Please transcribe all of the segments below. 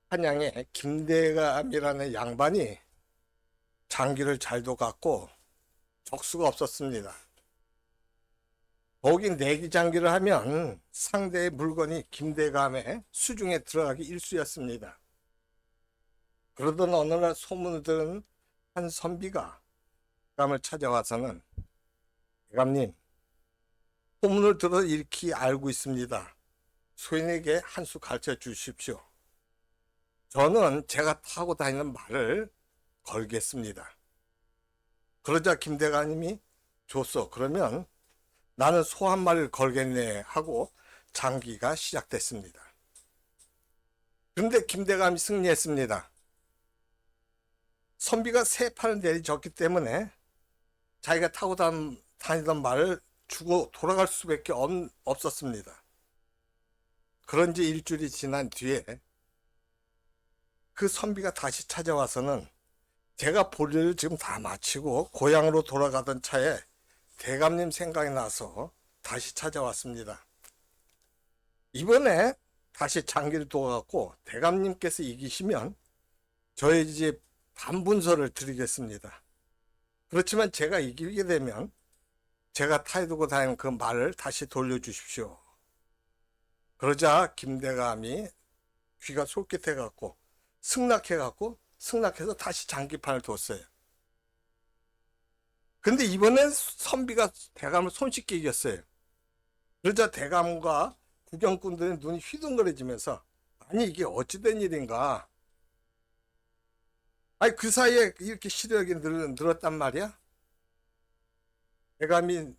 한양에 김대감이라는 양반이 장기를 잘도 갖고 적수가 없었습니다. 거기 내기 장기를 하면 상대의 물건이 김대감의 수중에 들어가기 일쑤였습니다. 그러던 어느 날 소문을 들은 한 선비가 대감을 찾아와서는, 대감님, 소문을 들어 이렇게 알고 있습니다. 소인에게 한 수 가르쳐 주십시오. 저는 제가 타고 다니는 말을 걸겠습니다. 그러자 김대감님이, 좋소, 그러면 나는 소 한 마리를 걸겠네 하고 장기가 시작됐습니다. 그런데 김대감이 승리했습니다. 선비가 세 판을 내리줬기 때문에 자기가 타고 다니던 말을 주고 돌아갈 수밖에 없었습니다. 그런 지 일주일이 지난 뒤에 그 선비가 다시 찾아와서는, 제가 볼일을 지금 다 마치고 고향으로 돌아가던 차에 대감님 생각이 나서 다시 찾아왔습니다. 이번에 다시 장기를 둬갖고 대감님께서 이기시면 저희 집 반분서를 드리겠습니다. 그렇지만 제가 이기게 되면 제가 타두고 다니는 그 말을 다시 돌려주십시오. 그러자 김대감이 귀가 솔깃해갖고 승낙해서 다시 장기판을 뒀어요. 근데 이번엔 선비가 대감을 손쉽게 이겼어요. 그러자 대감과 구경꾼들의 눈이 휘둥그레지면서, 아니 이게 어찌된 일인가? 아니 그 사이에 이렇게 시력이 늘었단 말이야? 대감이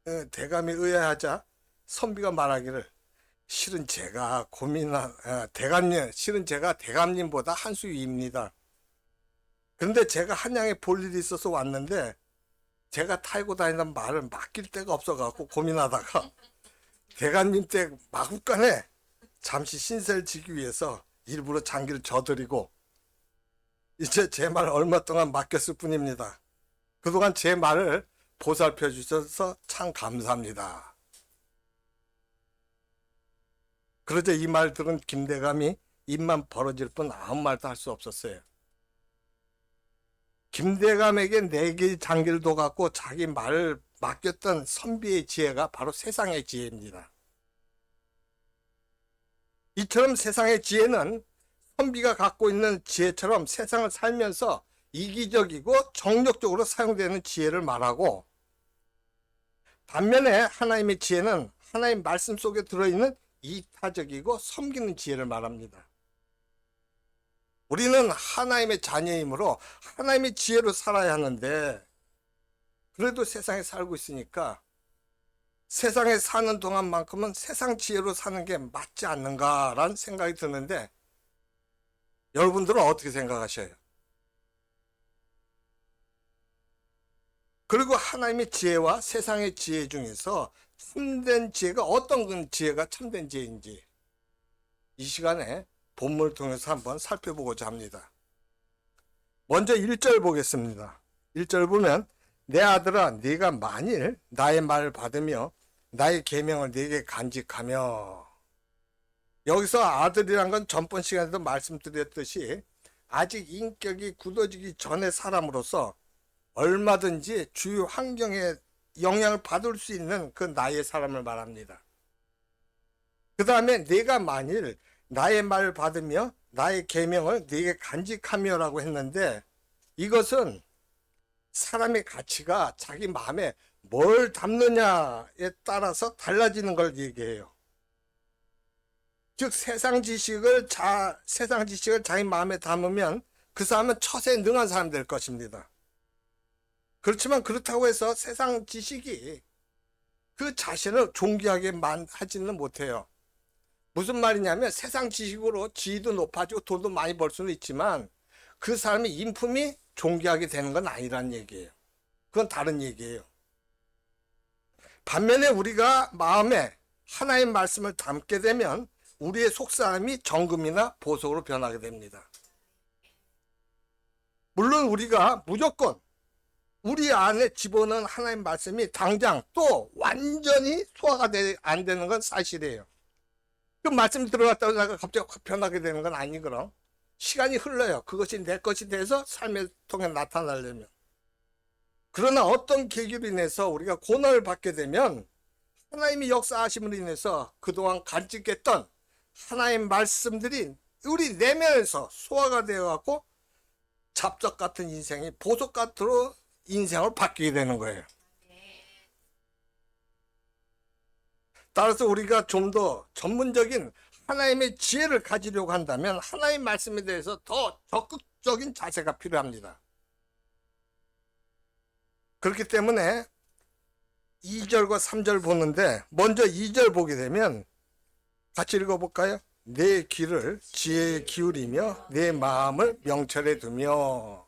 의아하자 선비가 말하기를, 실은 제가 대감님보다 한 수 위입니다. 그런데 제가 한양에 볼 일이 있어서 왔는데 제가 타고 다니는 말을 맡길 데가 없어갖고 고민하다가 대감님 댁 마구간에 잠시 신세를 지기 위해서 일부러 장기를 져드리고 이제 제 말 얼마 동안 맡겼을 뿐입니다. 그동안 제 말을 보살펴 주셔서 참 감사합니다. 그러자 이 말 들은 김대감이 입만 벌어질 뿐 아무 말도 할 수 없었어요. 김대감에게 내기 장기를 둬갖고 자기 말을 맡겼던 선비의 지혜가 바로 세상의 지혜입니다. 이처럼 세상의 지혜는 선비가 갖고 있는 지혜처럼 세상을 살면서 이기적이고 정력적으로 사용되는 지혜를 말하고, 반면에 하나님의 지혜는 하나님 말씀 속에 들어있는 이타적이고 섬기는 지혜를 말합니다. 우리는 하나님의 자녀이므로 하나님의 지혜로 살아야 하는데, 그래도 세상에 살고 있으니까 세상에 사는 동안만큼은 세상 지혜로 사는 게 맞지 않는가라는 생각이 드는데, 여러분들은 어떻게 생각하셔요? 그리고 하나님의 지혜와 세상의 지혜 중에서 참된 지혜가 어떤 지혜가 참된 지혜인지 이 시간에 본문을 통해서 한번 살펴보고자 합니다. 먼저 1절 보겠습니다. 1절 보면, 내 아들아 네가 만일 나의 말을 받으며 나의 계명을 네게 간직하며. 여기서 아들이란 건 전번 시간에도 말씀드렸듯이 아직 인격이 굳어지기 전의 사람으로서 얼마든지 주위 환경에 영향을 받을 수 있는 그 나의 사람을 말합니다. 그 다음에 네가 만일 나의 말을 받으며 나의 계명을 네게 간직하며라고 했는데, 이것은 사람의 가치가 자기 마음에 뭘 담느냐에 따라서 달라지는 걸 얘기해요. 즉 세상 지식을 자기 마음에 담으면 그 사람은 처세에 능한 사람이 될 것입니다. 그렇지만 그렇다고 해서 세상 지식이 그 자신을 존귀하게 하지는 못해요. 무슨 말이냐면, 세상 지식으로 지위도 높아지고 돈도 많이 벌 수는 있지만 그 사람의 인품이 존귀하게 되는 건 아니란 얘기예요. 그건 다른 얘기예요. 반면에 우리가 마음에 하나의 말씀을 담게 되면 우리의 속사람이 정금이나 보석으로 변하게 됩니다. 물론 우리가 무조건 우리 안에 집어넣은 하나님 말씀이 당장 또 완전히 소화가 안 되는 건 사실이에요. 그 말씀 들어갔다고 내가 갑자기 확 변하게 되는 건 아니거든. 시간이 흘러요. 그것이 내 것이 돼서 삶을 통해 나타나려면. 그러나 어떤 계기로 인해서 우리가 고난을 받게 되면 하나님이 역사하심으로 인해서 그동안 간직했던 하나님의 말씀들이 우리 내면에서 소화가 되어갖고 잡적 같은 인생이 보석 같은 인생으로 바뀌게 되는 거예요. 따라서 우리가 좀 더 전문적인 하나님의 지혜를 가지려고 한다면 하나님 말씀에 대해서 더 적극적인 자세가 필요합니다. 그렇기 때문에 2절과 3절 보는데 먼저 2절 보게 되면 같이 읽어볼까요? 내 귀를 지혜에 기울이며 내 마음을 명철에 두며.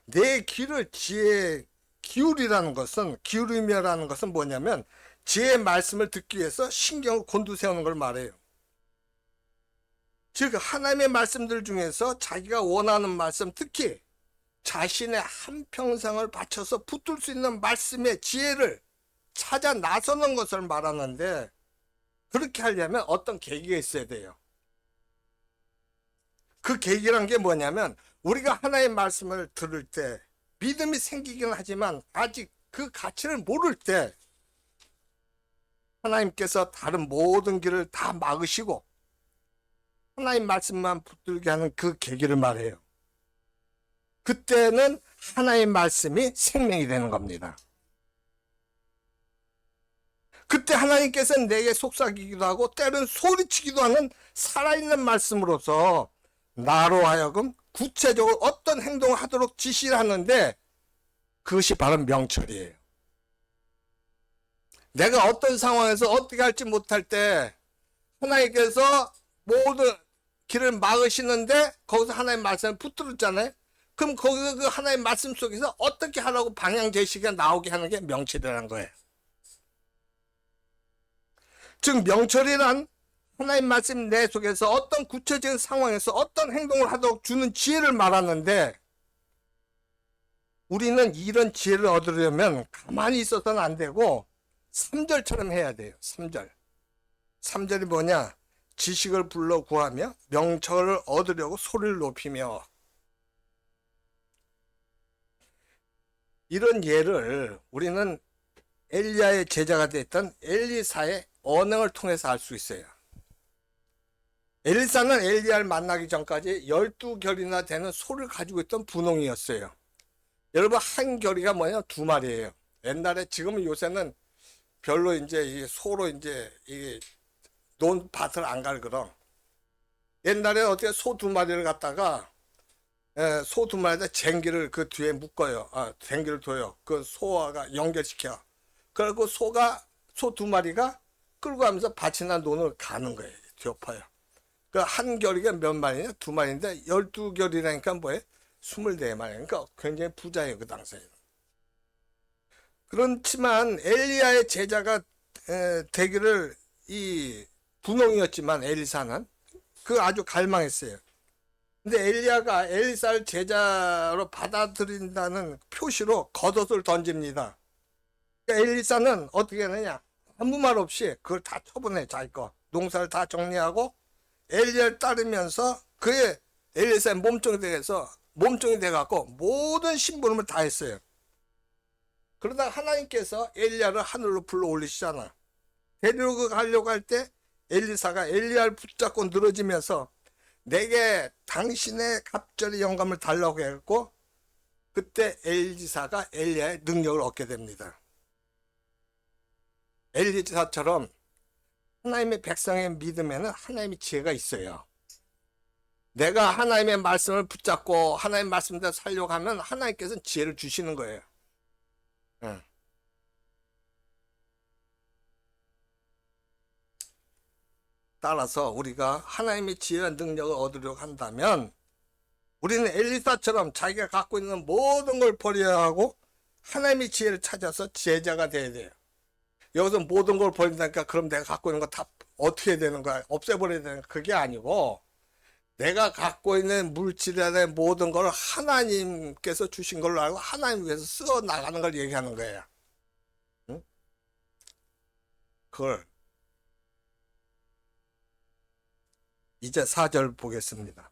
내 귀를 지혜에 기울이라는 것은, 기울이며라는 것은 뭐냐면 지혜의 말씀을 듣기 위해서 신경을 곤두세우는 걸 말해요. 즉 하나님의 말씀들 중에서 자기가 원하는 말씀, 특히 자신의 한평생을 바쳐서 붙들 수 있는 말씀의 지혜를 찾아 나서는 것을 말하는데, 그렇게 하려면 어떤 계기가 있어야 돼요. 그 계기란 게 뭐냐면 우리가 하나님의 말씀을 들을 때 믿음이 생기긴 하지만 아직 그 가치를 모를 때 하나님께서 다른 모든 길을 다 막으시고 하나님 말씀만 붙들게 하는 그 계기를 말해요. 그때는 하나님 말씀이 생명이 되는 겁니다. 그때 하나님께서는 내게 속삭이기도 하고 때로는 소리치기도 하는 살아있는 말씀으로서 나로 하여금 구체적으로 어떤 행동을 하도록 지시를 하는데, 그것이 바로 명철이에요. 내가 어떤 상황에서 어떻게 할지 못할 때 하나님께서 모든 길을 막으시는데 거기서 하나님 말씀을 붙들었잖아요. 그럼 거기서 그 하나님 말씀 속에서 어떻게 하라고 방향 제시가 나오게 하는 게 명철이라는 거예요. 즉 명철이란 하나님 말씀 내 속에서 어떤 구체적인 상황에서 어떤 행동을 하도록 주는 지혜를 말하는데, 우리는 이런 지혜를 얻으려면 가만히 있어서는 안 되고 3절처럼 해야 돼요. 3절. 3절이 뭐냐? 지식을 불러 구하며 명철을 얻으려고 소리를 높이며. 이런 예를 우리는 엘리야의 제자가 됐던 엘리사의 언행을 통해서 알 수 있어요. 엘리사는 엘리야를 만나기 전까지 12결이나 되는 소를 가지고 있던 분홍이었어요. 여러분, 한 결이가 뭐냐? 2마리예요. 옛날에, 지금은 요새는 별로 이제 이 소로 이제 이 논밭을 안 갈거든. 옛날에 어떻게 소 2마리를 갖다가 소 2마리에다 쟁기를 그 뒤에 묶어요. 쟁기를 둬요. 그 소와 연결시켜. 그리고 소 2마리가 끌고 가면서 밭이나 논을 가는 거예요. 뒤엎어요. 그 한 결이가 몇 마리냐? 2마리인데 12결이라니까 뭐예요? 24마리. 그러니까 굉장히 부자예요, 그 당시에는. 그렇지만 엘리야의 제자가 되기를, 이 분홍이었지만 엘리사는 그 아주 갈망했어요. 근데 엘리야가 엘리사를 제자로 받아들인다는 표시로 겉옷을 던집니다. 그러니까 엘리사는 어떻게 하느냐? 아무 말 없이 그걸 다 처분해. 자기 거 농사를 다 정리하고 엘리야를 따르면서 그의 엘리사의 몸종이 돼갖고 모든 심부름을 다 했어요. 그러다 하나님께서 엘리야를 하늘로 불러 올리시잖아. 데리고 가려고 할 때 엘리사가 엘리야를 붙잡고 늘어지면서 내게 당신의 갑절의 영감을 달라고 해갖고, 그때 엘리사가 엘리야의 능력을 얻게 됩니다. 엘리사처럼 하나님의 백성의 믿음에는 하나님의 지혜가 있어요. 내가 하나님의 말씀을 붙잡고 하나님의 말씀대로 살려고 하면 하나님께서는 지혜를 주시는 거예요. 따라서 우리가 하나님의 지혜와 능력을 얻으려고 한다면 우리는 엘리사처럼 자기가 갖고 있는 모든 걸 버려야 하고 하나님의 지혜를 찾아서 제자가 돼야 돼요. 여기서 모든 걸 버린다니까 그럼 내가 갖고 있는 거 다 어떻게 되는 거야? 없애버려야 되는 거야? 그게 아니고 내가 갖고 있는 물질의 모든 걸 하나님께서 주신 걸로 알고 하나님 위해서 써 나가는 걸 얘기하는 거예요. 응? 그걸 이제 4절 보겠습니다.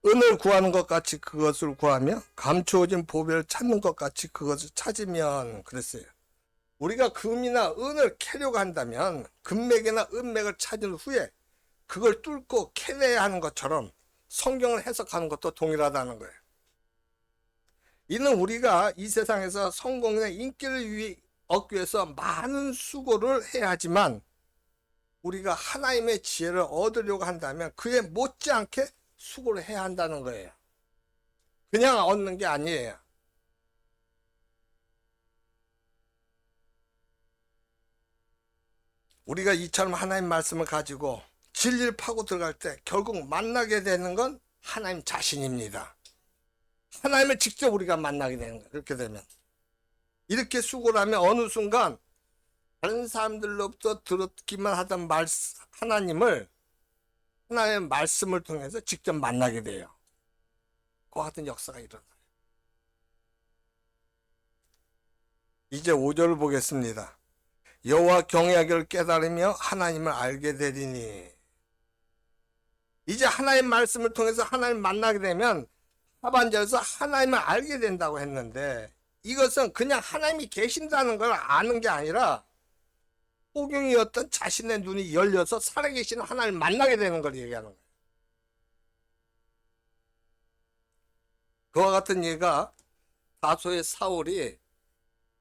은을 구하는 것 같이 그것을 구하며 감추어진 보배를 찾는 것 같이 그것을 찾으면, 그랬어요. 우리가 금이나 은을 캐려고 한다면 금맥이나 은맥을 찾은 후에 그걸 뚫고 캐내야 하는 것처럼 성경을 해석하는 것도 동일하다는 거예요. 이는 우리가 이 세상에서 성공이나 인기를 얻기 위해서 많은 수고를 해야 하지만 우리가 하나님의 지혜를 얻으려고 한다면 그에 못지않게 수고를 해야 한다는 거예요. 그냥 얻는 게 아니에요. 우리가 이처럼 하나님 말씀을 가지고 진리를 파고 들어갈 때 결국 만나게 되는 건 하나님 자신입니다. 하나님을 직접 우리가 만나게 되는 거예요. 그렇게 되면 이렇게 수고를 하면 어느 순간 다른 사람들로부터 들었기만 하던 하나님의 말씀을 통해서 직접 만나게 돼요. 그와 같은 역사가 일어나요. 이제 5절을 보겠습니다. 여호와 경외하기를 깨달으며 하나님을 알게 되리니. 이제 하나님 말씀을 통해서 하나님 만나게 되면 하반절에서 하나님을 알게 된다고 했는데, 이것은 그냥 하나님이 계신다는 걸 아는 게 아니라 호경이었던 자신의 눈이 열려서 살아계신 하나님을 만나게 되는 걸 얘기하는 거예요. 그와 같은 예가 다소의 사울이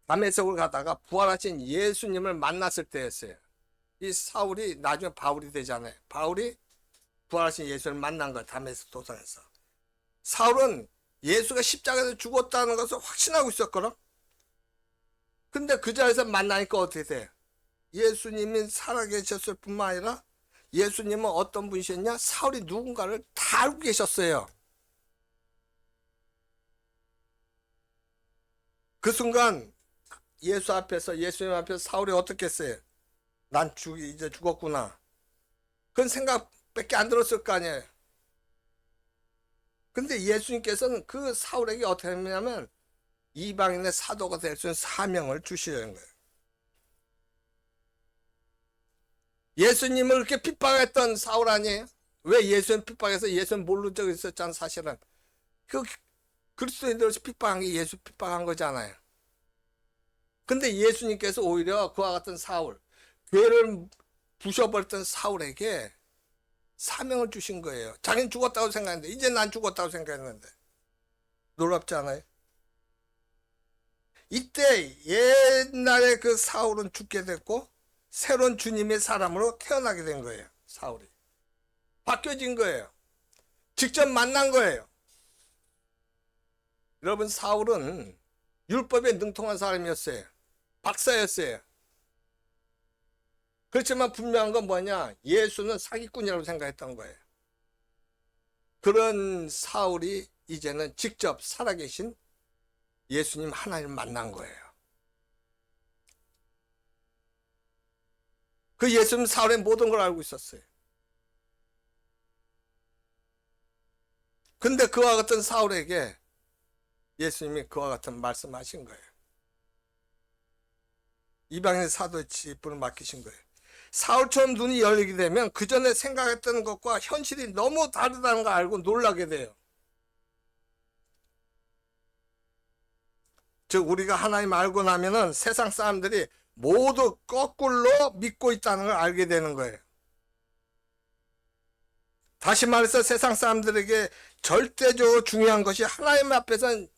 다메섹을 가다가 부활하신 예수님을 만났을 때였어요. 이 사울이 나중에 바울이 되잖아요. 바울이 부활하신 예수를 만난 거예요. 다메섹 도상에서. 사울은 예수가 십자가에서 죽었다는 것을 확신하고 있었거든. 근데 그 자리에서 만나니까 어떻게 돼요? 예수님이 살아계셨을 뿐만 아니라 예수님은 어떤 분이셨냐? 사울이 누군가를 다 알고 계셨어요. 그 순간 예수님 앞에서 사울이 어떻게 했어요? 난 이제 죽었구나. 그런 생각밖에 안 들었을 거 아니에요. 근데 예수님께서는 그 사울에게 어떻게 했냐면 이방인의 사도가 될 수 있는 사명을 주시려는 거예요. 예수님을 그렇게 핍박했던 사울 아니에요? 왜 예수님 핍박해서 예수님 모르는 적이 있었잖아. 사실은 그 그리스도인들을 핍박한 게 예수 핍박한 거잖아요. 근데 예수님께서 오히려 그와 같은 사울, 교회를 부셔버렸던 사울에게 사명을 주신 거예요. 자기는 죽었다고 생각했는데, 이제 난 죽었다고 생각했는데. 놀랍지 않아요? 이때 옛날에 그 사울은 죽게 됐고 새로운 주님의 사람으로 태어나게 된 거예요. 사울이 바뀌어진 거예요. 직접 만난 거예요. 여러분, 사울은 율법에 능통한 사람이었어요. 박사였어요. 그렇지만 분명한 건 뭐냐? 예수는 사기꾼이라고 생각했던 거예요. 그런 사울이 이제는 직접 살아계신 예수님 하나님을 만난 거예요. 그 예수님 사울의 모든 걸 알고 있었어요. 근데 그와 같은 사울에게 예수님이 그와 같은 말씀하신 거예요. 이방인의 사도의 직분을 맡기신 거예요. 사울처럼 눈이 열리게 되면 그 전에 생각했던 것과 현실이 너무 다르다는 걸 알고 놀라게 돼요. 즉 우리가 하나님 알고 나면은 세상 사람들이 모두 거꾸로 믿고 있다는 걸 알게 되는 거예요. 다시 말해서 세상 사람들에게 절대적으로 중요한 것이 하나님 앞에서는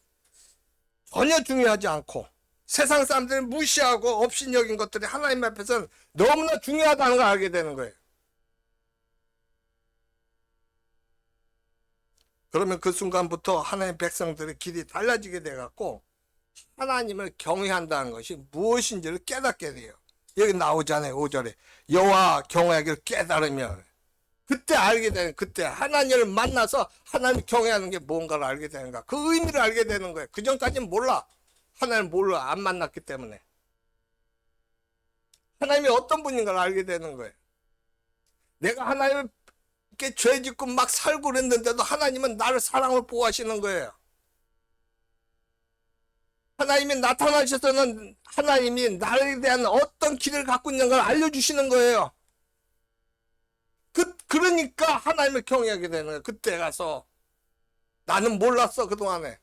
전혀 중요하지 않고, 세상 사람들이 무시하고 업신여긴 것들이 하나님 앞에서는 너무나 중요하다는 걸 알게 되는 거예요. 그러면 그 순간부터 하나님 백성들의 길이 달라지게 돼갖고 하나님을 경외한다는 것이 무엇인지를 깨닫게 돼요. 여기 나오잖아요. 5절에 여호와 경외하기를 깨달으면, 그때 알게 되는, 그때 하나님을 만나서 하나님을 경외하는 게 뭔가를 알게 되는가, 그 의미를 알게 되는 거예요. 그 전까지는 몰라. 하나님을 몰라. 안 만났기 때문에. 하나님이 어떤 분인가를 알게 되는 거예요. 내가 하나님께 죄 짓고 막 살고 그랬는데도 하나님은 나를 사랑을 보호하시는 거예요. 하나님이 나타나셔서는 하나님이 나에 대한 어떤 길을 갖고 있는 걸 알려주시는 거예요. 그러니까 하나님을 경외하게 되는 거예요. 그때 가서 나는 몰랐어. 그동안에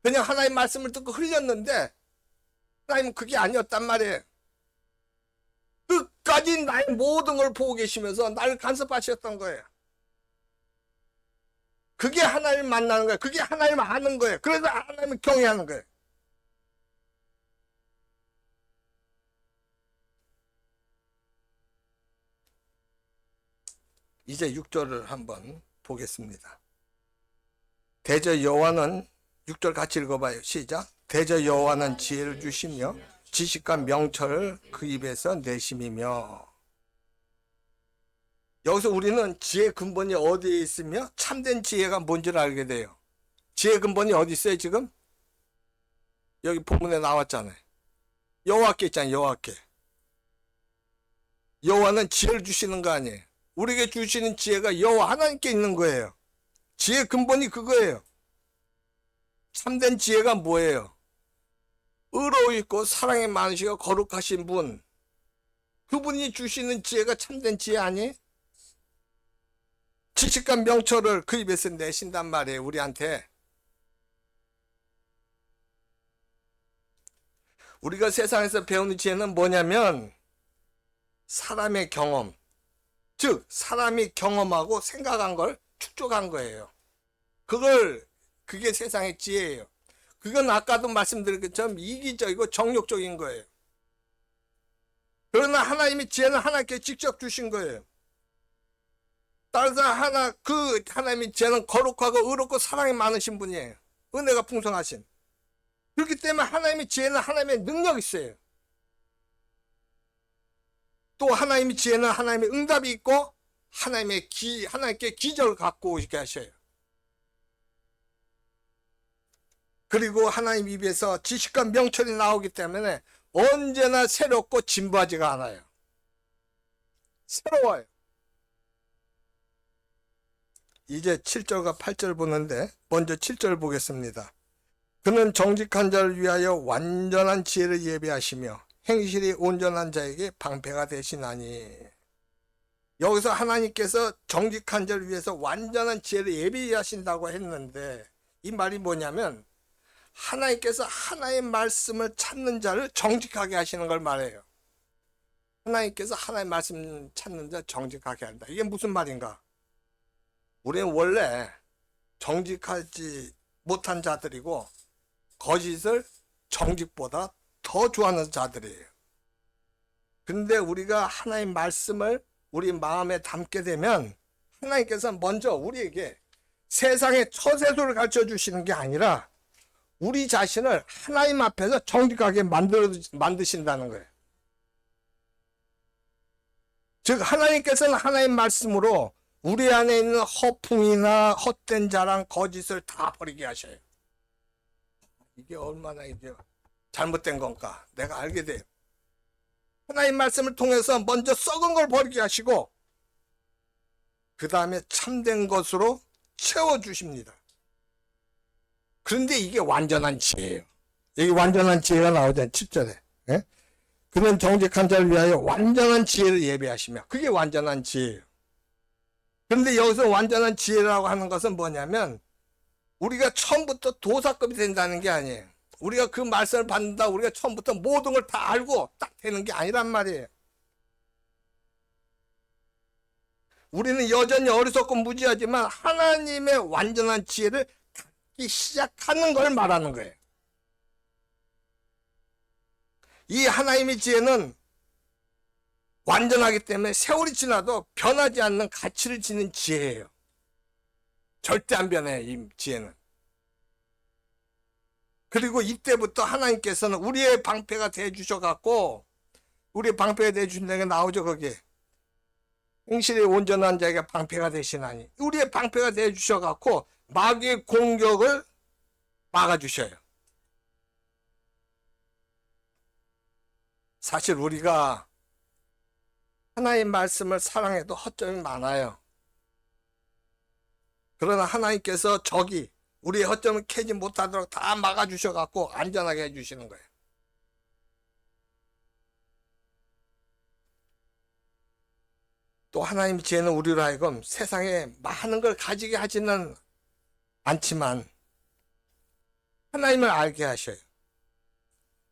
그냥 하나님 말씀을 듣고 흘렸는데 하나님은 그게 아니었단 말이에요. 끝까지 나의 모든 걸 보고 계시면서 나를 간섭하셨던 거예요. 그게 하나님을 만나는 거예요. 그게 하나님을 아는 거예요. 그래서 하나님을 경외하는 거예요. 이제 6절을 한번 보겠습니다. 대저 여호와는 6절 같이 읽어봐요. 시작. 대저 여호와는 지혜를 주시며 지식과 명철을 그 입에서 내심이며. 여기서 우리는 지혜 근본이 어디에 있으며 참된 지혜가 뭔지를 알게 돼요. 지혜 근본이 어디 있어요 지금? 여기 본문에 나왔잖아요. 여호와께 있잖아요. 여호와께. 여호와는 지혜를 주시는 거 아니에요. 우리에게 주시는 지혜가 여호와 하나님께 있는 거예요. 지혜 근본이 그거예요. 참된 지혜가 뭐예요? 의로우시고 사랑이 많으시고 거룩하신 분, 그분이 주시는 지혜가 참된 지혜 아니에요? 지식과 명철을 그 입에서 내신단 말이에요. 우리한테. 우리가 세상에서 배우는 지혜는 뭐냐면 사람의 경험, 즉 사람이 경험하고 생각한 걸 축적한 거예요. 그게 세상의 지혜예요. 그건 아까도 말씀드린 것처럼 이기적이고 정욕적인 거예요. 그러나 하나님의 지혜는 하나님께 직접 주신 거예요. 따라서 하나님의 지혜는 거룩하고 의롭고 사랑이 많으신 분이에요. 은혜가 풍성하신. 그렇기 때문에 하나님의 지혜는 하나님의 능력이 있어요. 또 하나님의 지혜는 하나님의 응답이 있고 하나님께 기적을 갖고 오게 하셔요. 그리고 하나님 입에서 지식과 명철이 나오기 때문에 언제나 새롭고 진부하지가 않아요. 새로워요. 이제 7절과 8절 보는데 먼저 7절 보겠습니다. 그는 정직한 자를 위하여 완전한 지혜를 예비하시며 행실이 온전한 자에게 방패가 되시나니. 여기서 하나님께서 정직한 자를 위해서 완전한 지혜를 예비하신다고 했는데 이 말이 뭐냐면 하나님께서 하나의 말씀을 찾는 자를 정직하게 하시는 걸 말해요. 하나님께서 하나의 말씀 찾는 자 정직하게 한다. 이게 무슨 말인가? 우리는 원래 정직하지 못한 자들이고 거짓을 정직보다 더 좋아하는 자들이에요. 근데 우리가 하나의 말씀을 우리 마음에 담게 되면 하나님께서 먼저 우리에게 세상의 처세술을 가르쳐 주시는 게 아니라 우리 자신을 하나님 앞에서 정직하게 만드신다는 거예요. 즉 하나님께서는 하나님 말씀으로 우리 안에 있는 허풍이나 헛된 자랑, 거짓을 다 버리게 하셔요. 이게 얼마나 이제 잘못된 건가 내가 알게 돼요. 하나님 말씀을 통해서 먼저 썩은 걸 버리게 하시고 그 다음에 참된 것으로 채워주십니다. 그런데 이게 완전한 지혜예요. 여기 완전한 지혜가 나오잖아요. 7절에. 예? 그는 정직한 자를 위하여 완전한 지혜를 예비하시며, 그게 완전한 지혜예요. 그런데 여기서 완전한 지혜라고 하는 것은 뭐냐면 우리가 처음부터 도사급이 된다는 게 아니에요. 우리가 그 말씀을 받는다 우리가 처음부터 모든 걸 다 알고 딱 되는 게 아니란 말이에요. 우리는 여전히 어리석고 무지하지만 하나님의 완전한 지혜를 갖기 시작하는 걸 말하는 거예요. 이 하나님의 지혜는 완전하기 때문에 세월이 지나도 변하지 않는 가치를 지닌 지혜예요. 절대 안 변해, 이 지혜는. 그리고 이때부터 하나님께서는 우리의 방패가 되어주셔갖고, 우리의 방패가 되어주신다는 게 나오죠, 거기에. 행실이 온전한 자에게 방패가 되시나니. 우리의 방패가 되어주셔갖고, 마귀의 공격을 막아주셔요. 사실 우리가 하나님의 말씀을 사랑해도 허점이 많아요. 그러나 하나님께서 우리의 허점을 캐지 못하도록 다 막아주셔갖고 안전하게 해주시는 거예요. 또 하나님 지혜는 우리로 하여금 세상에 많은 걸 가지게 하지는 않지만 하나님을 알게 하셔요.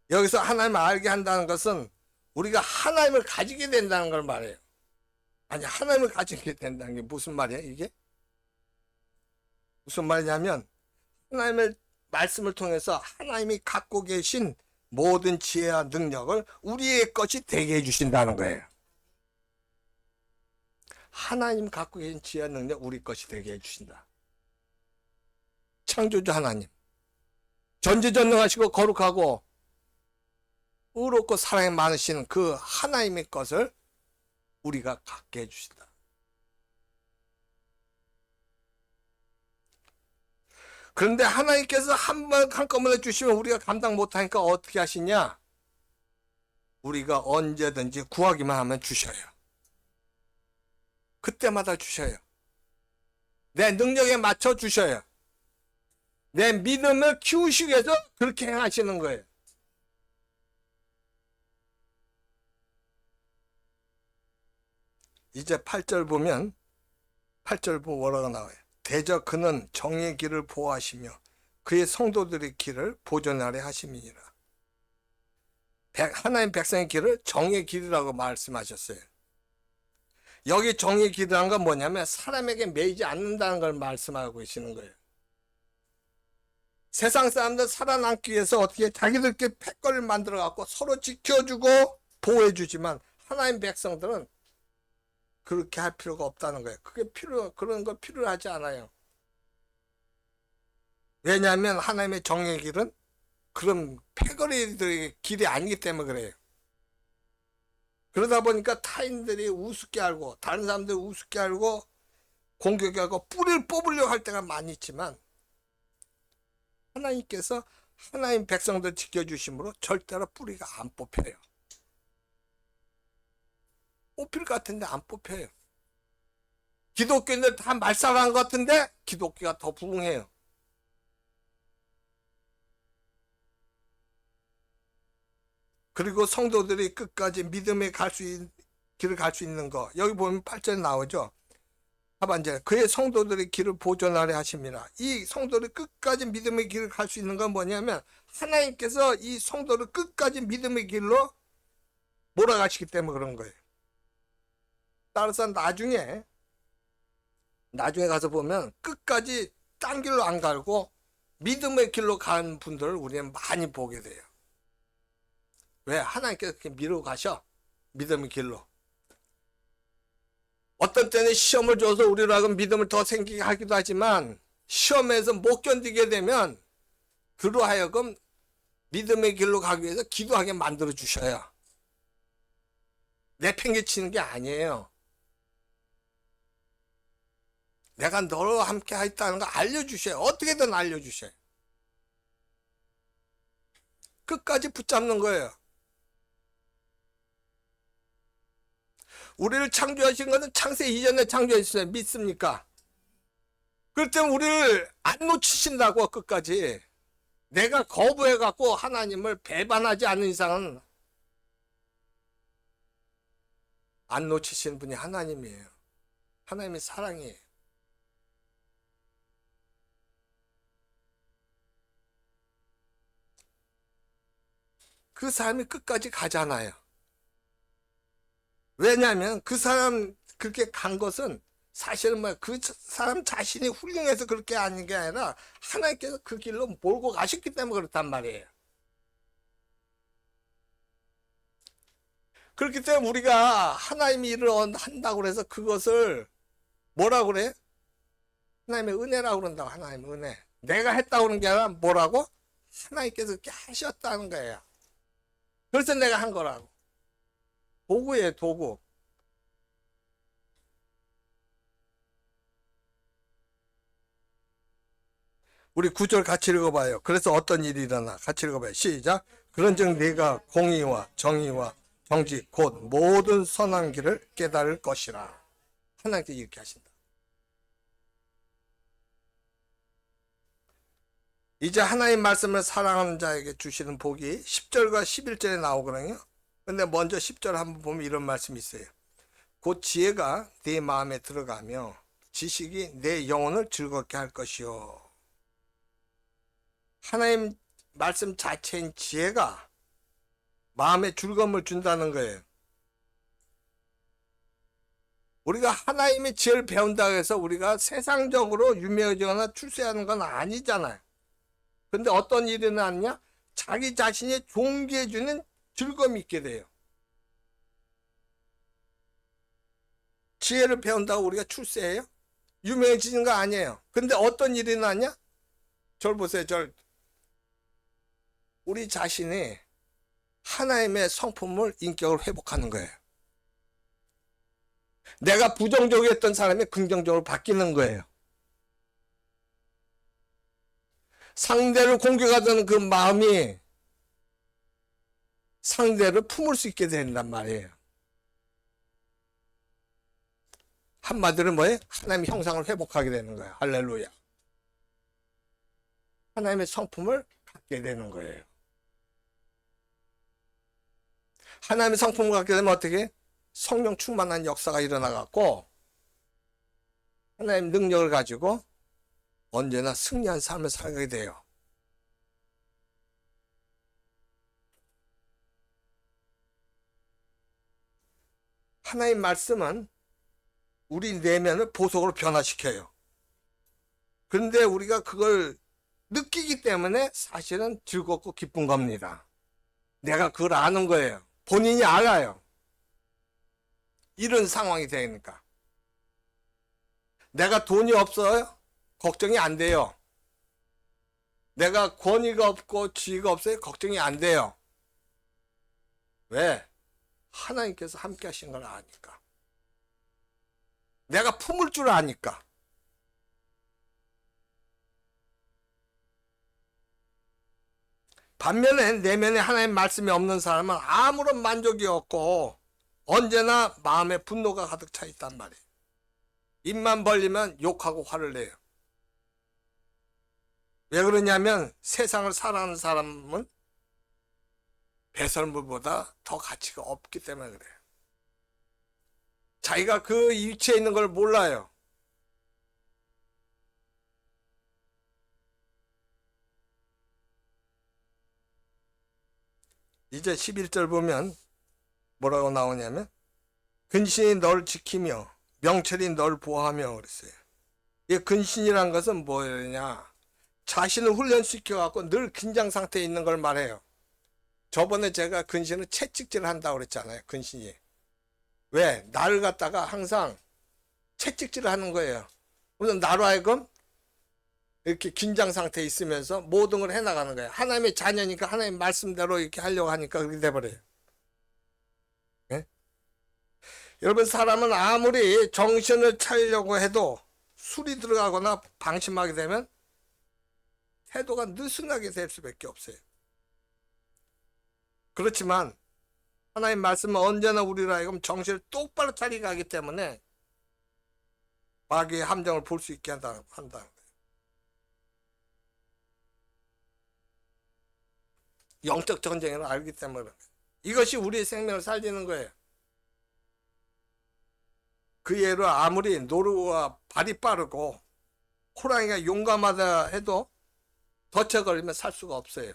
여기서 하나님을 알게 한다는 것은 우리가 하나님을 가지게 된다는 걸 말해요. 아니, 하나님을 가지게 된다는 게 무슨 말이야, 이게? 무슨 말이냐면, 하나님의 말씀을 통해서 하나님이 갖고 계신 모든 지혜와 능력을 우리의 것이 되게 해주신다는 거예요. 하나님 갖고 계신 지혜와 능력 우리 것이 되게 해주신다. 창조주 하나님. 전지전능하시고 거룩하고 의롭고 사랑이 많으신 그 하나님의 것을 우리가 갖게 해주신다. 그런데 하나님께서 한꺼번에 주시면 우리가 감당 못하니까 어떻게 하시냐? 우리가 언제든지 구하기만 하면 주셔요. 그때마다 주셔요. 내 능력에 맞춰 주셔요. 내 믿음을 키우시기 위해서 그렇게 행하시는 거예요. 이제 8절 보면 8절 보면 뭐라고 나와요? 대저 그는 정의 길을 보호하시며 그의 성도들의 길을 보존하려 하심이니라. 하나님 백성의 길을 정의 길이라고 말씀하셨어요. 여기 정의 길이라는 건 뭐냐면 사람에게 매이지 않는다는 걸 말씀하고 계시는 거예요. 세상 사람들 살아남기 위해서 어떻게 자기들끼리 패거리를 만들어 갖고 서로 지켜주고 보호해주지만 하나님 백성들은 그렇게 할 필요가 없다는 거예요. 그런 거 필요하지 않아요. 왜냐하면 하나님의 정의 길은 그런 패거리들의 길이 아니기 때문에 그래요. 그러다 보니까 타인들이 우습게 알고 다른 사람들이 우습게 알고 공격하고 뿌리를 뽑으려고 할 때가 많이 있지만 하나님께서 하나님 백성들 지켜주심으로 절대로 뿌리가 안 뽑혀요. 뽑힐 것 같은데 안 뽑혀요. 기독교인들 다 말살한 것 같은데 기독교가 더 부흥해요. 그리고 성도들이 끝까지 믿음의 길을 갈 수 있는 거. 여기 보면 8절에 나오죠. 하반절 그의 성도들의 길을 보존하려 하십니다. 이 성도를 끝까지 믿음의 길을 갈 수 있는 건 뭐냐면 하나님께서 이 성도를 끝까지 믿음의 길로 몰아가시기 때문에 그런 거예요. 따라서 나중에 가서 보면 끝까지 딴 길로 안 가고 믿음의 길로 가는 분들을 우리는 많이 보게 돼요. 왜? 하나님께서 그렇게 밀고 가셔. 믿음의 길로. 어떤 때는 시험을 줘서 우리로 하여금 믿음을 더 생기게 하기도 하지만 시험에서 못 견디게 되면 그로 하여금 믿음의 길로 가기 위해서 기도하게 만들어 주셔요. 내팽개치는 게 아니에요. 내가 너와 함께 있다는 거 알려주셔요. 어떻게든 알려주셔요. 끝까지 붙잡는 거예요. 우리를 창조하신 것은 창세 이전에 창조했어요. 믿습니까? 그럴 때는 우리를 안 놓치신다고 끝까지. 내가 거부해갖고 하나님을 배반하지 않는 이상은 안 놓치시는 분이 하나님이에요. 하나님의 사랑이에요. 그 사람이 끝까지 가잖아요. 왜냐하면 그 사람 그렇게 간 것은 사실은 그 사람 자신이 훌륭해서 그렇게 하는 게 아니라 하나님께서 그 길로 몰고 가셨기 때문에 그렇단 말이에요. 그렇기 때문에 우리가 하나님이 일을 한다고 해서 그것을 뭐라고 그래? 하나님의 은혜라고 그런다고. 하나님의 은혜. 내가 했다고 그런 게 아니라 뭐라고? 하나님께서 그렇게 하셨다는 거예요. 그래서 내가 한 거라고. 도구예요, 도구. 우리 9절 같이 읽어봐요. 그래서 어떤 일이 일어나? 같이 읽어봐요. 시작. 그런즉 네가 공의와 정의와 정직 곧 모든 선한 길을 깨달을 것이라. 하나님께서 이렇게 하신다. 이제 하나님 말씀을 사랑하는 자에게 주시는 복이 10절과 11절에 나오거든요. 근데 먼저 10절 한번 보면 이런 말씀이 있어요. 곧 지혜가 네 마음에 들어가며 지식이 내 영혼을 즐겁게 할 것이요. 하나님 말씀 자체인 지혜가 마음에 즐거움을 준다는 거예요. 우리가 하나님의 지혜를 배운다고 해서 우리가 세상적으로 유명해지거나 출세하는 건 아니잖아요. 근데 어떤 일이 났냐? 자기 자신이 존귀해주는 즐거움이 있게 돼요. 지혜를 배운다고 우리가 출세해요? 유명해지는 거 아니에요. 근데 어떤 일이 났냐? 절 보세요. 우리 자신이 하나님의 성품을, 인격을 회복하는 거예요. 내가 부정적이었던 사람이 긍정적으로 바뀌는 거예요. 상대를 공격하던 그 마음이 상대를 품을 수 있게 된단 말이에요. 한마디로 뭐예요? 하나님의 형상을 회복하게 되는 거예요. 할렐루야. 하나님의 성품을 갖게 되는 거예요. 하나님의 성품을 갖게 되면 어떻게? 성령 충만한 역사가 일어나갖고 하나님 능력을 가지고 언제나 승리한 삶을 살게 돼요. 하나님 말씀은 우리 내면을 보석으로 변화시켜요. 그런데 우리가 그걸 느끼기 때문에 사실은 즐겁고 기쁜 겁니다. 내가 그걸 아는 거예요. 본인이 알아요. 이런 상황이 되니까. 내가 돈이 없어요? 걱정이 안 돼요. 내가 권위가 없고 지위가 없어요? 걱정이 안 돼요. 왜? 하나님께서 함께 하신 걸 아니까. 내가 품을 줄 아니까. 반면에 내면에 하나님 말씀이 없는 사람은 아무런 만족이 없고 언제나 마음에 분노가 가득 차 있단 말이에요. 입만 벌리면 욕하고 화를 내요. 왜 그러냐면 세상을 살아가는 사람은 배설물보다 더 가치가 없기 때문에 그래요. 자기가 그 위치에 있는 걸 몰라요. 이제 11절 보면 뭐라고 나오냐면 근신이 널 지키며 명철이 널 보호하며 그랬어요. 이 근신이란 것은 뭐냐? 자신을 훈련시켜 갖고 늘 긴장 상태에 있는 걸 말해요. 저번에 제가 근신을 채찍질을 한다고 그랬잖아요. 근신이. 왜? 나를 갖다가 항상 채찍질을 하는 거예요. 그래서 나로 하여금 이렇게 긴장 상태에 있으면서 모든 걸 해나가는 거예요. 하나님의 자녀니까 하나님 말씀대로 이렇게 하려고 하니까 그렇게 돼버려요. 네? 여러분, 사람은 아무리 정신을 차리려고 해도 술이 들어가거나 방심하게 되면 태도가 느슨하게 될 수밖에 없어요. 그렇지만 하나님 말씀은 언제나 우리로 하여금 정신을 똑바로 차리게 하기 때문에 마귀의 함정을 볼 수 있게 한다는 거예요. 영적 전쟁을 알기 때문에 이것이 우리의 생명을 살리는 거예요. 그 예로 아무리 노루와 발이 빠르고 호랑이가 용감하다 해도 덫에 걸리면 살 수가 없어요.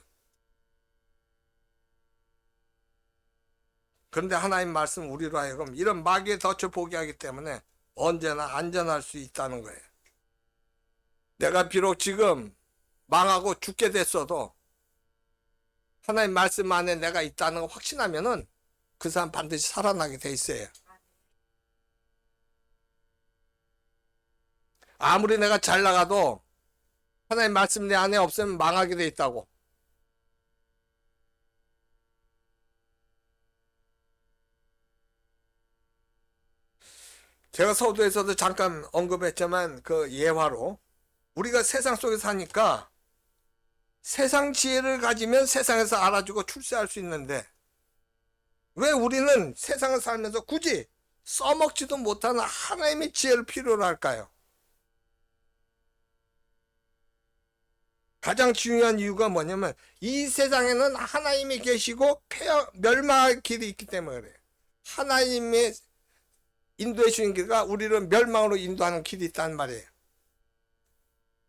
그런데 하나님 말씀 우리로 하여금 이런 마귀의 덫을 보게 하기 때문에 언제나 안전할 수 있다는 거예요. 내가 비록 지금 망하고 죽게 됐어도 하나님 말씀 안에 내가 있다는 거 확신하면은 그 사람 반드시 살아나게 돼 있어요. 아무리 내가 잘 나가도 하나님 말씀 내 안에 없으면 망하게 돼 있다고. 제가 서두에서도 잠깐 언급했지만 그 예화로 우리가 세상 속에 사니까 세상 지혜를 가지면 세상에서 알아주고 출세할 수 있는데 왜 우리는 세상을 살면서 굳이 써먹지도 못하는 하나님의 지혜를 필요로 할까요? 가장 중요한 이유가 뭐냐면 이 세상에는 하나님이 계시고 멸망할 길이 있기 때문에 그래요. 하나님의 인도해 주는 길과 우리를 멸망으로 인도하는 길이 있단 말이에요.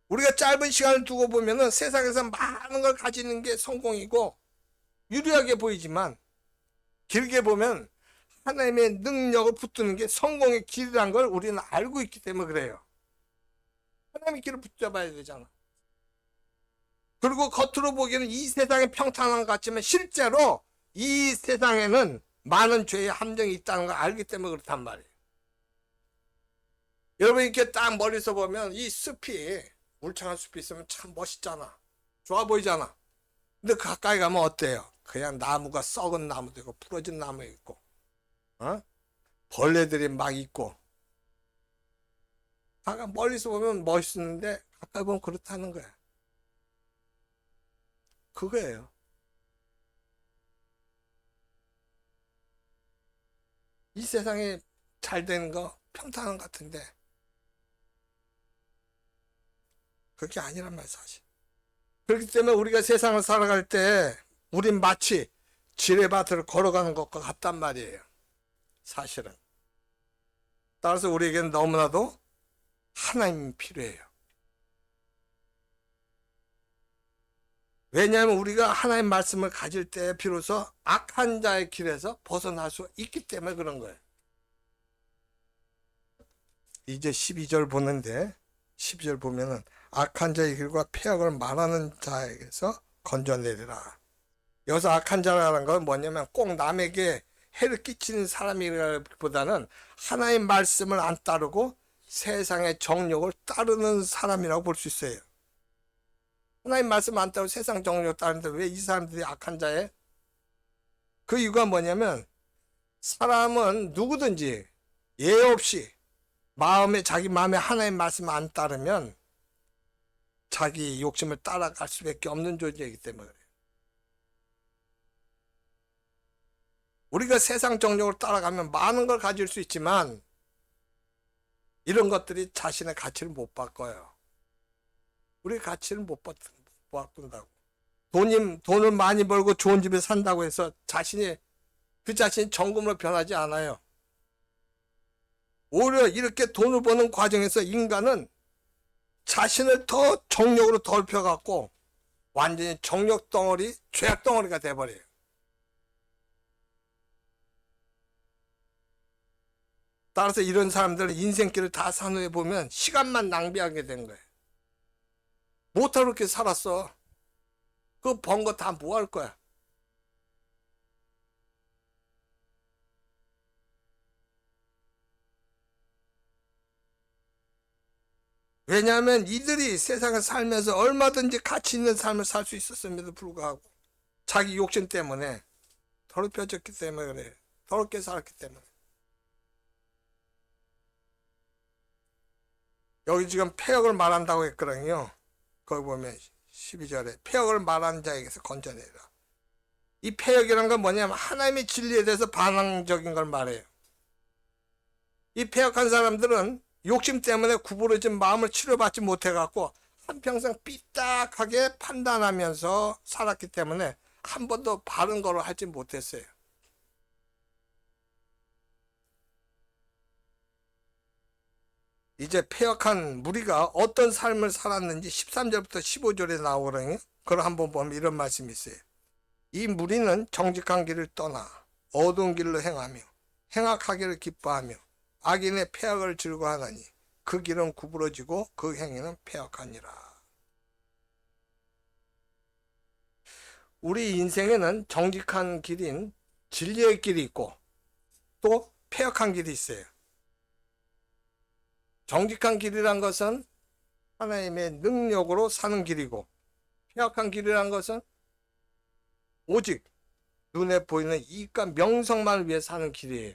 우리가 짧은 시간을 두고 보면은 세상에서 많은 걸 가지는 게 성공이고 유리하게 보이지만 길게 보면 하나님의 능력을 붙드는 게 성공의 길이란 걸 우리는 알고 있기 때문에 그래요. 하나님의 길을 붙잡아야 되잖아. 그리고 겉으로 보기에는 이 세상이 평탄한 것 같지만 실제로 이 세상에는 많은 죄의 함정이 있다는 걸 알기 때문에 그렇단 말이에요. 여러분 이렇게 딱 멀리서 보면 이 숲이 울창한 숲이 있으면 참 멋있잖아. 좋아 보이잖아. 근데 가까이 가면 어때요? 그냥 나무가 썩은 나무도 있고 부러진 나무 있고 벌레들이 막 있고 아까 멀리서 보면 멋있는데 가까이 보면 그렇다는 거야. 그거예요. 이 세상에 잘 되는 거 평탄한 것 같은데 그게 아니란 말이야 사실. 그렇기 때문에 우리가 세상을 살아갈 때 우린 마치 지뢰밭을 걸어가는 것과 같단 말이에요. 사실은. 따라서 우리에게는 너무나도 하나님이 필요해요. 왜냐하면 우리가 하나님 말씀을 가질 때 비로소 악한 자의 길에서 벗어날 수 있기 때문에 그런 거예요. 이제 12절 보는데 12절 보면은 악한 자의 길과 폐역을 말하는 자에게서 건져내리라. 여기서 악한 자라는 건 뭐냐면 꼭 남에게 해를 끼치는 사람이라기보다는 하나님 말씀을 안 따르고 세상의 정욕을 따르는 사람이라고 볼 수 있어요. 하나님 말씀 안 따르고 세상 정욕을 따르는데 왜 이 사람들이 악한 자에? 그 이유가 뭐냐면 사람은 누구든지 예외 없이 자기 마음에 하나님 말씀 안 따르면 자기 욕심을 따라갈 수밖에 없는 존재이기 때문에 그래요. 우리가 세상 정욕을 따라가면 많은 걸 가질 수 있지만 이런 것들이 자신의 가치를 못 바꿔요. 우리 가치를 못 바꾼다고. 돈을 많이 벌고 좋은 집에 산다고 해서 그 자신이 정금으로 변하지 않아요. 오히려 이렇게 돈을 버는 과정에서 인간은 자신을 더 정욕으로 덮여갖고 완전히 정욕 덩어리, 죄악 덩어리가 돼버려요. 따라서 이런 사람들은 인생길을 다 산 후에 보면 시간만 낭비하게 된 거예요. 못하고 그렇게 살았어. 그거 번 거 다 뭐 할 거야? 왜냐하면 이들이 세상에 살면서 얼마든지 가치 있는 삶을 살 수 있었음에도 불구하고 자기 욕심 때문에 더럽혀졌기 때문에 그래요. 더럽게 살았기 때문에. 여기 지금 폐역을 말한다고 했거든요. 거기 보면 12절에 폐역을 말하는 자에게서 건져내라. 이 폐역이라는 건 뭐냐면 하나님의 진리에 대해서 반항적인 걸 말해요. 이 폐역한 사람들은 욕심 때문에 구부러진 마음을 치료받지 못해갖고 한평생 삐딱하게 판단하면서 살았기 때문에 한 번도 바른 거를 하지 못했어요. 이제 폐역한 무리가 어떤 삶을 살았는지 13절부터 15절에 나오거든요. 그걸 한번 보면 이런 말씀이 있어요. 이 무리는 정직한 길을 떠나 어두운 길로 행하며 행악하기를 기뻐하며 악인의 폐역을 즐거워하나니 그 길은 구부러지고 그 행위는 폐역하니라. 우리 인생에는 정직한 길인 진리의 길이 있고 또 폐역한 길이 있어요. 정직한 길이란 것은 하나님의 능력으로 사는 길이고 폐역한 길이란 것은 오직 눈에 보이는 이익과 명성만을 위해 사는 길이에요.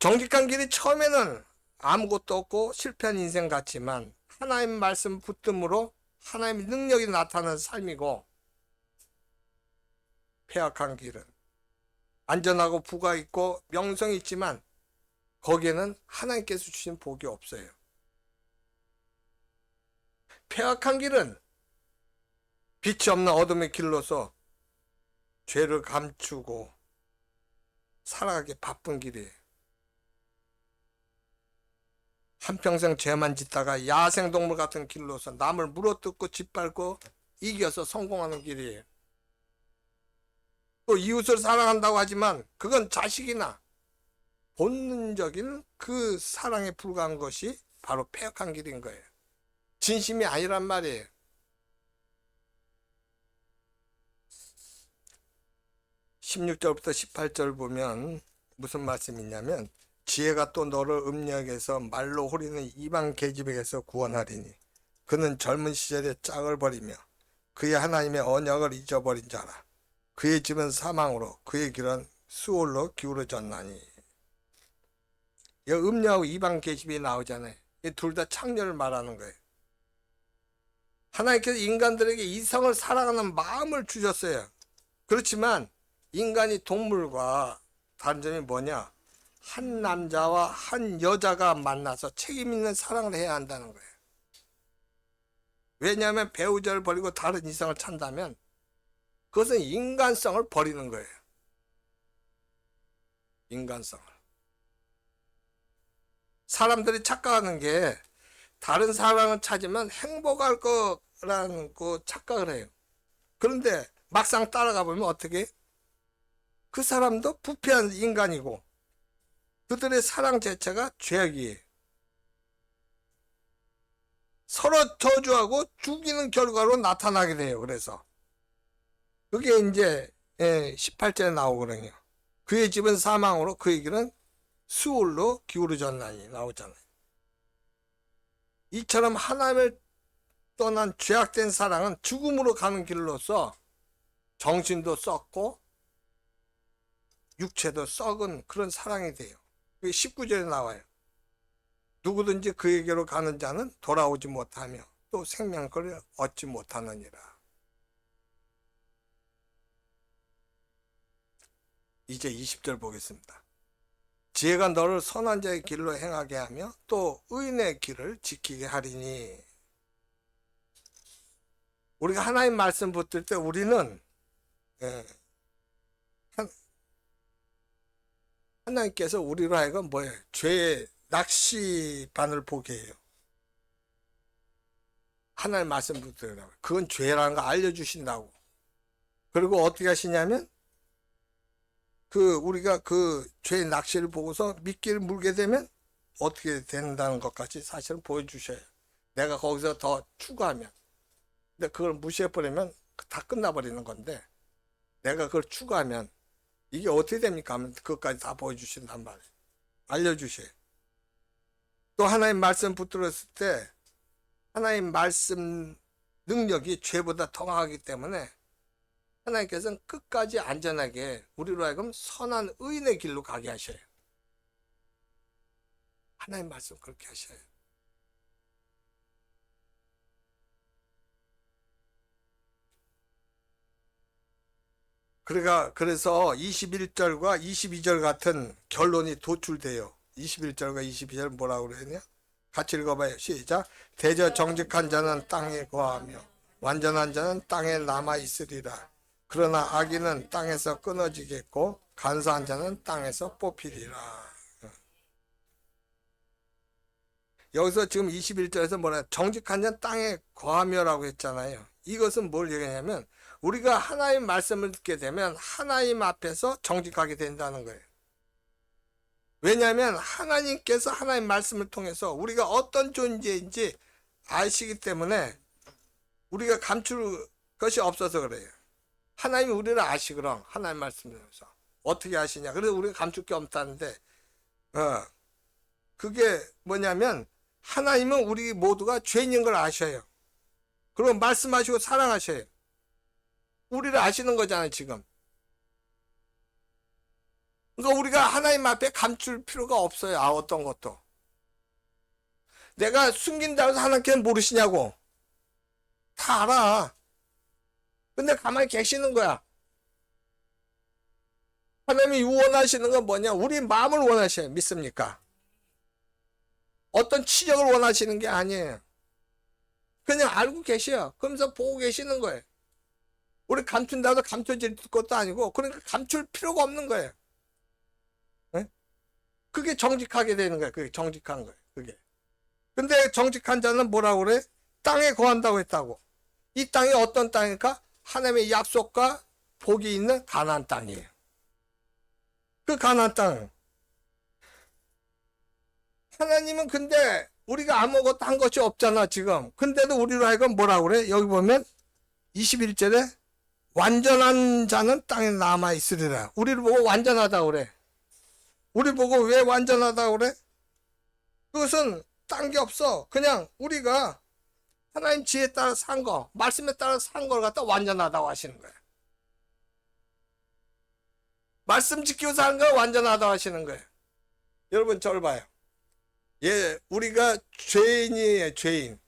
정직한 길이 처음에는 아무것도 없고 실패한 인생 같지만 하나님 말씀 붙듦으로 하나님의 능력이 나타나는 삶이고 폐역한 길은 안전하고 부가 있고 명성이 있지만 거기에는 하나님께서 주신 복이 없어요. 폐역한 길은 빛이 없는 어둠의 길로서 죄를 감추고 살아가기 바쁜 길이에요. 한평생 죄만 짓다가 야생동물 같은 길로서 남을 물어뜯고 짓밟고 이겨서 성공하는 길이에요. 또 이웃을 사랑한다고 하지만 그건 자식이나 본능적인 그 사랑에 불과한 것이 바로 폐역한 길인 거예요. 진심이 아니란 말이에요. (16절부터) (18절) 보면 무슨 말씀이 있냐면, 지혜가 또 너를 음력에서 말로 호리는 이방 계집에게서 구원하리니 그는 젊은 시절에 짝을 버리며 그의 하나님의 언약을 잊어버린 자라. 그의 집은 사망으로 그의 길은 수올로 기울어졌나니. 이 음녀하고 이방 계집이 나오잖아요. 이 둘 다 창녀를 말하는 거예요. 하나님께서 인간들에게 이성을 사랑하는 마음을 주셨어요. 그렇지만 인간이 동물과 다른 점이 뭐냐? 한 남자와 한 여자가 만나서 책임 있는 사랑을 해야 한다는 거예요. 왜냐하면 배우자를 버리고 다른 이성을 찾는다면 그것은 인간성을 버리는 거예요. 인간성을. 사람들이 착각하는 게 다른 사람을 찾으면 행복할 거라는 그 착각을 해요. 그런데 막상 따라가 보면 어떻게? 그 사람도 부패한 인간이고 그들의 사랑 자체가 죄악이에요. 서로 저주하고 죽이는 결과로 나타나게 돼요. 그래서 그게 이제 18절에 나오거든요. 그의 집은 사망으로 그의 길은 수올로 기울어졌나니 나오잖아요. 이처럼 하나님을 떠난 죄악된 사랑은 죽음으로 가는 길로서 정신도 썩고 육체도 썩은 그런 사랑이 돼요. 그게 19절에 나와요. 누구든지 그에게로 가는 자는 돌아오지 못하며 또 생명을 얻지 못하느니라. 이제 20절 보겠습니다. 지혜가 너를 선한 자의 길로 행하게 하며 또 의인의 길을 지키게 하리니. 우리가 하나님 말씀 붙들 때 우리는 하나님께서 우리로 하여금 뭐예요? 죄의 낚시반을 보게 해요. 하나님 말씀 붙들라고. 그건 죄라는 거 알려주신다고. 그리고 어떻게 하시냐면 우리가 그 죄의 낚시를 보고서 미끼를 물게 되면 어떻게 된다는 것까지 사실은 보여주셔요. 내가 거기서 더 추가하면. 근데 그걸 무시해버리면 다 끝나버리는 건데, 내가 그걸 추가하면 이게 어떻게 됩니까? 하면 그것까지 다 보여주신단 말이에요. 알려주셔요. 또 하나님 말씀 붙들었을 때 하나님 말씀 능력이 죄보다 더 강하기 때문에 하나님께서는 끝까지 안전하게 우리로 하여금 선한 의인의 길로 가게 하셔요. 하나님 말씀 그렇게 하셔요. 그래서 21절과 22절 같은 결론이 도출돼요. 21절과 22절 뭐라고 그러냐? 같이 읽어봐요. 시작. 대저 정직한 자는 땅에 거하며 완전한 자는 땅에 남아 있으리라. 그러나 악인은 땅에서 끊어지겠고 간사한 자는 땅에서 뽑히리라. 여기서 지금 21절에서 뭐라, 정직한 자는 땅에 거하며라고 했잖아요. 이것은 뭘 얘기하냐면 우리가 하나님 말씀을 듣게 되면 하나님 앞에서 정직하게 된다는 거예요. 왜냐하면 하나님께서 하나님 말씀을 통해서 우리가 어떤 존재인지 아시기 때문에 우리가 감출 것이 없어서 그래요. 하나님이 우리를 아시거든. 하나님 말씀에서 어떻게 아시냐? 그래서 우리가 감출 게 없다는데 그게 뭐냐면 하나님은 우리 모두가 죄인인 걸 아셔요. 그리고 말씀하시고 사랑하셔요. 우리를 아시는 거잖아요, 지금. 그러니까 우리가 하나님 앞에 감출 필요가 없어요. 어떤 것도. 내가 숨긴다고 해서 하나님께는 모르시냐고. 다 알아. 근데 가만히 계시는 거야. 하나님이 원하시는 건 뭐냐? 우리 마음을 원하셔요. 믿습니까? 어떤 치적을 원하시는 게 아니에요. 그냥 알고 계셔요. 그러면서 보고 계시는 거예요. 우리 감춘다고 감춰질 것도 아니고, 그러니까 감출 필요가 없는 거예요. 그게 정직하게 되는 거야. 그게 정직한 거예요. 그게. 근데 정직한 자는 뭐라고 그래? 땅에 거한다고 했다고. 이 땅이 어떤 땅일까? 하나님의 약속과 복이 있는 가나안 땅이에요. 그 가나안 땅. 하나님은 근데 우리가 아무것도 한 것이 없잖아 지금. 근데도 우리로 하여금 뭐라고 그래? 여기 보면 21절에 완전한 자는 땅에 남아 있으리라. 우리를 보고 완전하다고 그래. 우리 보고 왜 완전하다고 그래? 그것은 딴 게 없어. 그냥 우리가 하나님 지혜에 따라 산 거, 말씀에 따라 산 걸 갖다 완전하다고 하시는 거예요. 말씀 지키고 사는 걸 완전하다고 하시는 거예요. 여러분 저를 봐요. 예, 우리가 죄인이에요, 죄인.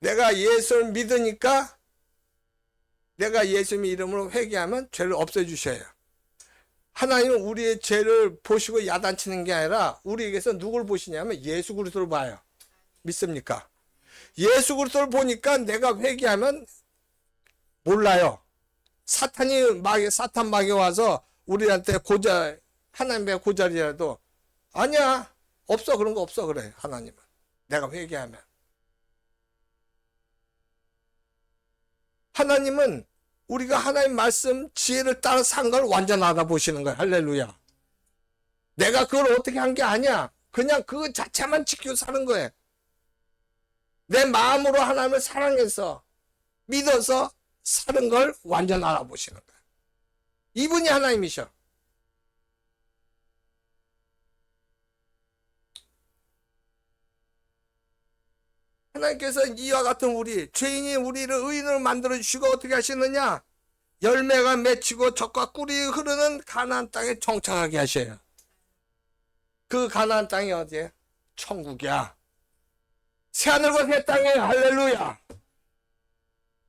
내가 예수를 믿으니까 내가 예수님의 이름으로 회개하면 죄를 없애주셔요. 하나님은 우리의 죄를 보시고 야단치는 게 아니라 우리에게서 누굴 보시냐면 예수 그리스도를 봐요. 믿습니까? 예수 그리스도를 보니까 내가 회개하면 몰라요. 사탄 마귀 와서 우리한테 하나님의 고자리라도 아니야. 없어. 그런 거 없어. 그래. 하나님은. 내가 회개하면. 하나님은 우리가 하나님 말씀 지혜를 따라 산 걸 완전하다 보시는 거야. 할렐루야. 내가 그걸 어떻게 한 게 아니야. 그냥 그 자체만 지키고 사는 거예요. 내 마음으로 하나님을 사랑해서 믿어서 사는 걸 완전 알아보시는 거야. 이분이 하나님이셔. 하나님께서 이와 같은 죄인이 우리를 의인으로 만들어주시고 어떻게 하시느냐? 열매가 맺히고 젖과 꿀이 흐르는 가나안 땅에 정착하게 하셔요. 그 가나안 땅이 어디에? 천국이야. 새하늘과 새 땅에 할렐루야.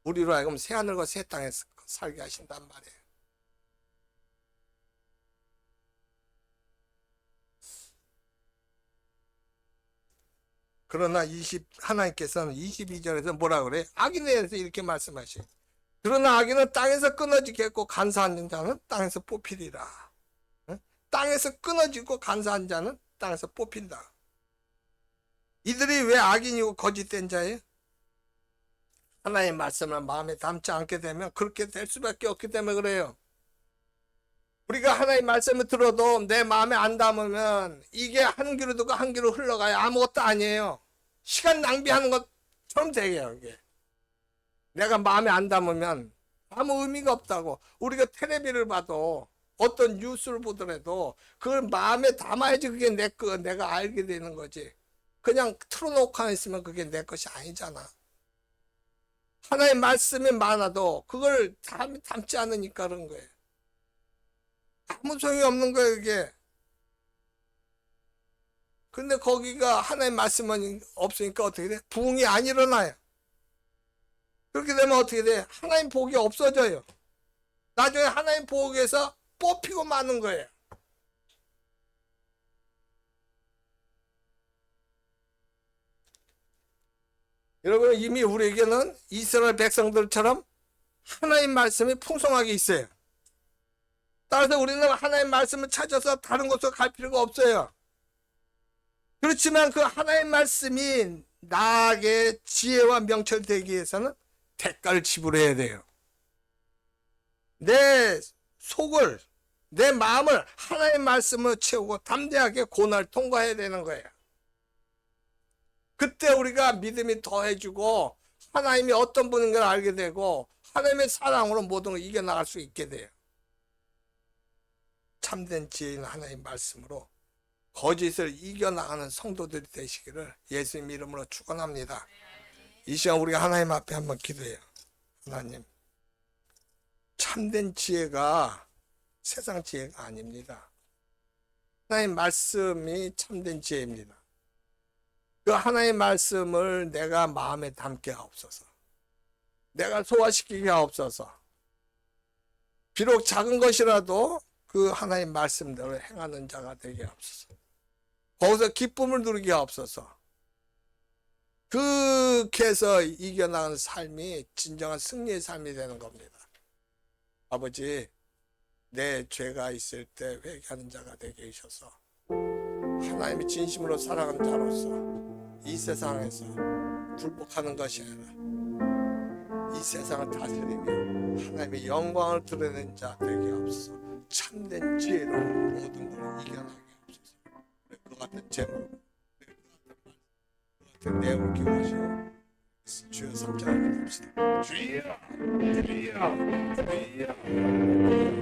우리로 하여금 새하늘과 새 땅에 살게 하신단 말이에요. 그러나 하나님께서는 22절에서 뭐라 그래? 악인에 대해서 이렇게 말씀하셔요. 그러나 악인은 땅에서 끊어지겠고 간사한 자는 땅에서 뽑히리라. 응? 땅에서 끊어지고 간사한 자는 땅에서 뽑힌다. 이들이 왜 악인이고 거짓된 자예요? 하나님의 말씀을 마음에 담지 않게 되면 그렇게 될 수밖에 없기 때문에 그래요. 우리가 하나님의 말씀을 들어도 내 마음에 안 담으면 이게 한 귀로 듣고 한 귀로 흘러가요. 아무것도 아니에요. 시간 낭비하는 것처럼 되게요. 이게. 내가 마음에 안 담으면 아무 의미가 없다고. 우리가 텔레비를 봐도 어떤 뉴스를 보더라도 그걸 마음에 담아야지 그게 내가 알게 되는 거지. 그냥 틀어놓고 있으면 그게 내 것이 아니잖아. 하나의 말씀이 많아도 그걸 담지 않으니까 그런 거예요. 아무 소용이 없는 거예요, 이게. 근데 거기가 하나의 말씀은 없으니까 어떻게 돼? 부흥이 안 일어나요. 그렇게 되면 어떻게 돼? 하나님 복이 없어져요. 나중에 하나님 복에서 뽑히고 마는 거예요. 여러분, 이미 우리에게는 이스라엘 백성들처럼 하나님 말씀이 풍성하게 있어요. 따라서 우리는 하나님 말씀을 찾아서 다른 곳으로 갈 필요가 없어요. 그렇지만 그 하나님 말씀이 나에게 지혜와 명철되기 위해서는 대가를 지불해야 돼요. 내 속을, 내 마음을 하나님 말씀으로 채우고 담대하게 고난을 통과해야 되는 거예요. 그때 우리가 믿음이 더해지고 하나님이 어떤 분인 걸 알게 되고 하나님의 사랑으로 모든 걸 이겨나갈 수 있게 돼요. 참된 지혜인 하나님 말씀으로 거짓을 이겨나가는 성도들이 되시기를 예수님 이름으로 축원합니다. 이 시간 우리가 하나님 앞에 한번 기도해요. 하나님, 참된 지혜가 세상 지혜가 아닙니다. 하나님 말씀이 참된 지혜입니다. 그 하나님 말씀을 내가 마음에 담게 하옵소서. 내가 소화시키게 하옵소서. 비록 작은 것이라도 그 하나님 말씀대로 행하는 자가 되게 하옵소서. 거기서 기쁨을 누리게 하옵소서. 그렇게 해서 이겨나가는 삶이 진정한 승리의 삶이 되는 겁니다. 아버지, 내 죄가 있을 때 회개하는 자가 되게 해주셔서 하나님의 진심으로 살아가는 자로서 이 세상에서 굴복하는 것이 아니라 이 세상을 다스리며 하나님의 영광을 드러내는 자 되게 없어 참된 지혜로 모든 걸 이겨나게 없어서 그 같은 제목, 그 같은 내용을 기억하시고 주여 3장을 봅시다. 주여 주여 주여.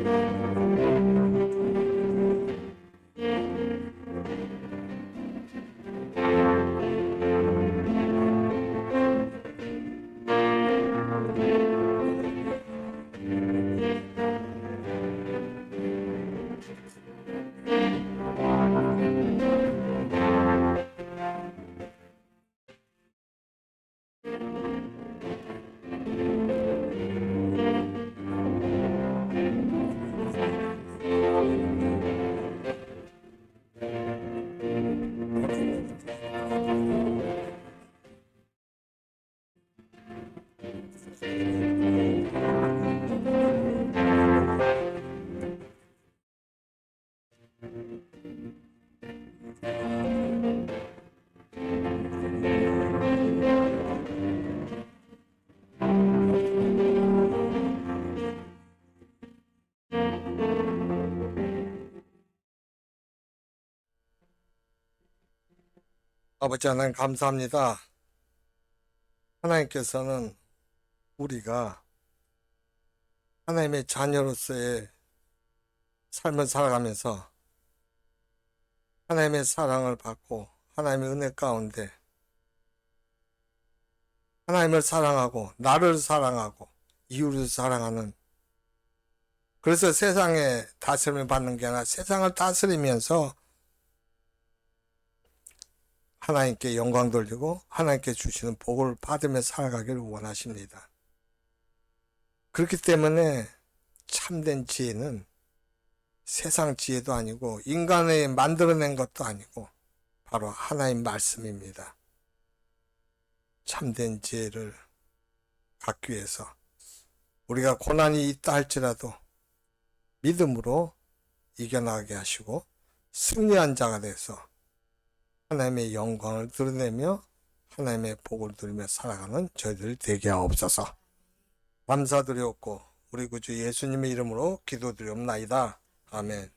아버지 하나님 감사합니다. 하나님께서는 우리가 하나님의 자녀로서의 삶을 살아가면서 하나님의 사랑을 받고 하나님의 은혜 가운데 하나님을 사랑하고 나를 사랑하고 이웃을 사랑하는, 그래서 세상에 다스림을 받는 게 아니라 세상을 다스리면서 하나님께 영광 돌리고 하나님께 주시는 복을 받으며 살아가기를 원하십니다. 그렇기 때문에 참된 지혜는 세상 지혜도 아니고 인간의 만들어낸 것도 아니고 바로 하나님 말씀입니다. 참된 지혜를 갖기 위해서 우리가 고난이 있다 할지라도 믿음으로 이겨나가게 하시고 승리한 자가 돼서 하나님의 영광을 드러내며 하나님의 복을 누리며 살아가는 저희들 되게 하옵소서. 감사드리옵고 우리 구주 예수님의 이름으로 기도드리옵나이다. 아멘.